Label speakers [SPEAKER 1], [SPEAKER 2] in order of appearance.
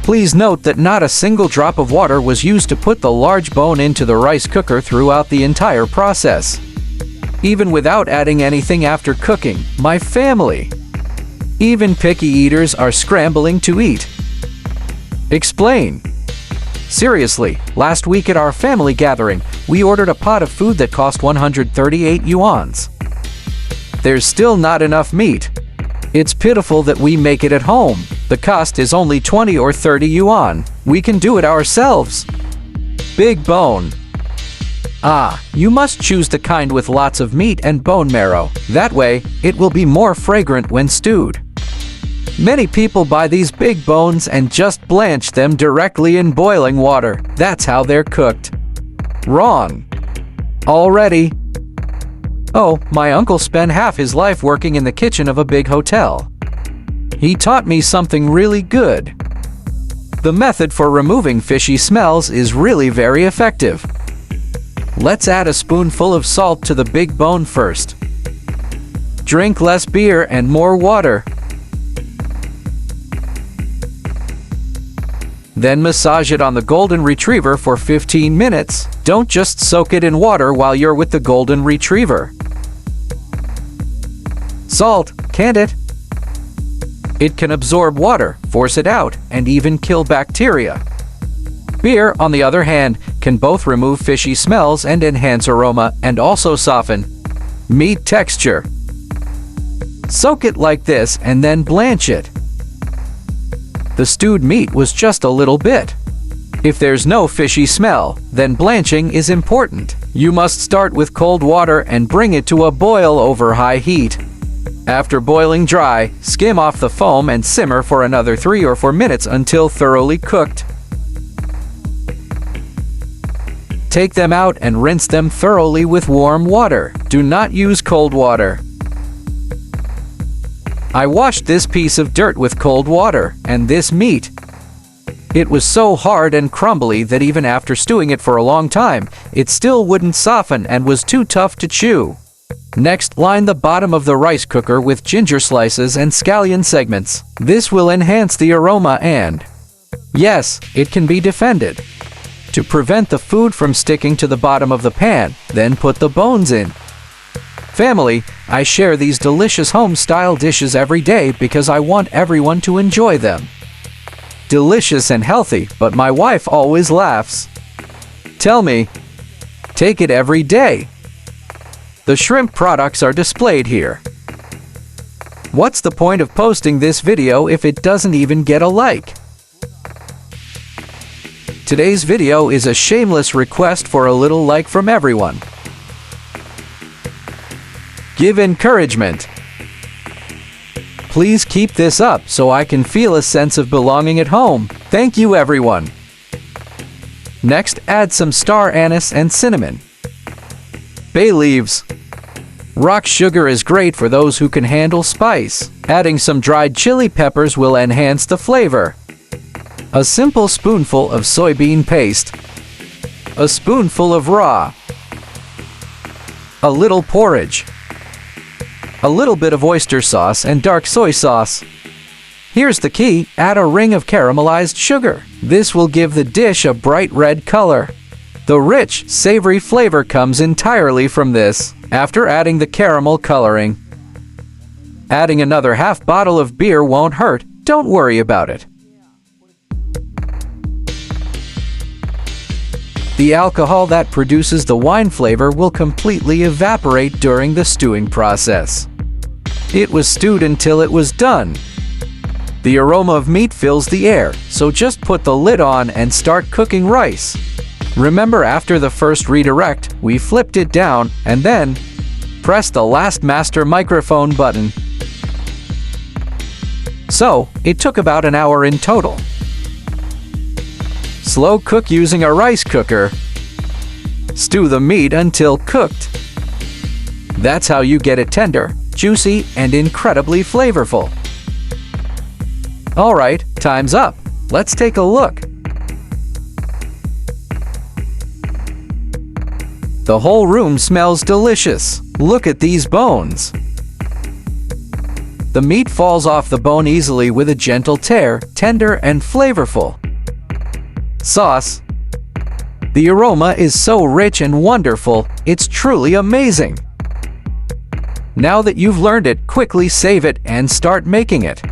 [SPEAKER 1] Please note that not a single drop of water was used to put the large bone into the rice cooker throughout the entire process. Even without adding anything after cooking, my family, even picky eaters, are scrambling to eat. Explain. Seriously, last week at our family gathering, we ordered a pot of food that cost 138 yuans. There's still not enough meat. It's pitiful that we make it at home. The cost is only 20 or 30 yuan. We can do it ourselves. Big bone. Ah, you must choose the kind with lots of meat and bone marrow. That way, it will be more fragrant when stewed. Many people buy these big bones and just blanch them directly in boiling water. That's how they're cooked. Wrong. Already. Oh, my uncle spent half his life working in the kitchen of a big hotel. He taught me something really good. The method for removing fishy smells is really very effective. Let's add a spoonful of salt to the big bone first. Drink less beer and more water. Then massage it on the golden retriever for 15 minutes. Don't just soak it in water while you're with the golden retriever. Salt, can't it? It can absorb water, force it out, and even kill bacteria. Beer, on the other hand, can both remove fishy smells and enhance aroma, and also soften meat texture. Soak it like this and then blanch it. The stewed meat was just a little bit. If there's no fishy smell, then blanching is important. You must start with cold water and bring it to a boil over high heat. After boiling dry, skim off the foam and simmer for another 3 or 4 minutes until thoroughly cooked. Take them out and rinse them thoroughly with warm water. Do not use cold water. I washed this piece of dirt with cold water, and this meat. It was so hard and crumbly that even after stewing it for a long time, it still wouldn't soften and was too tough to chew. Next, line the bottom of the rice cooker with ginger slices and scallion segments. This will enhance the aroma and, yes, it can be defended. To prevent the food from sticking to the bottom of the pan, then put the bones in. Family, I share these delicious home-style dishes every day because I want everyone to enjoy them. Delicious and healthy, but my wife always laughs. Tell me, take it every day. The shrimp products are displayed here. What's the point of posting this video if it doesn't even get a like? Today's video is a shameless request for a little like from everyone. Give encouragement. Please keep this up so I can feel a sense of belonging at home. Thank you, everyone. Next, add some star anise and cinnamon. Bay leaves. Rock sugar is great for those who can handle spice. Adding some dried chili peppers will enhance the flavor. A simple spoonful of soybean paste. A spoonful of raw. A little porridge. A little bit of oyster sauce and dark soy sauce. Here's the key, add a ring of caramelized sugar. This will give the dish a bright red color. The rich, savory flavor comes entirely from this. After adding the caramel coloring, adding another half bottle of beer won't hurt, don't worry about it. The alcohol that produces the wine flavor will completely evaporate during the stewing process. It was stewed until it was done. The aroma of meat fills the air, so just put the lid on and start cooking rice. Remember, after the first redirect, we flipped it down and then press the last master microphone button. So, it took about an hour in total. Slow cook using a rice cooker. Stew the meat until cooked. That's how you get it tender, juicy, and incredibly flavorful. Alright, time's up. Let's take a look. The whole room smells delicious. Look at these bones. The meat falls off the bone easily with a gentle tear, tender and flavorful. Sauce. The aroma is so rich and wonderful, it's truly amazing. Now that you've learned it, quickly save it and start making it.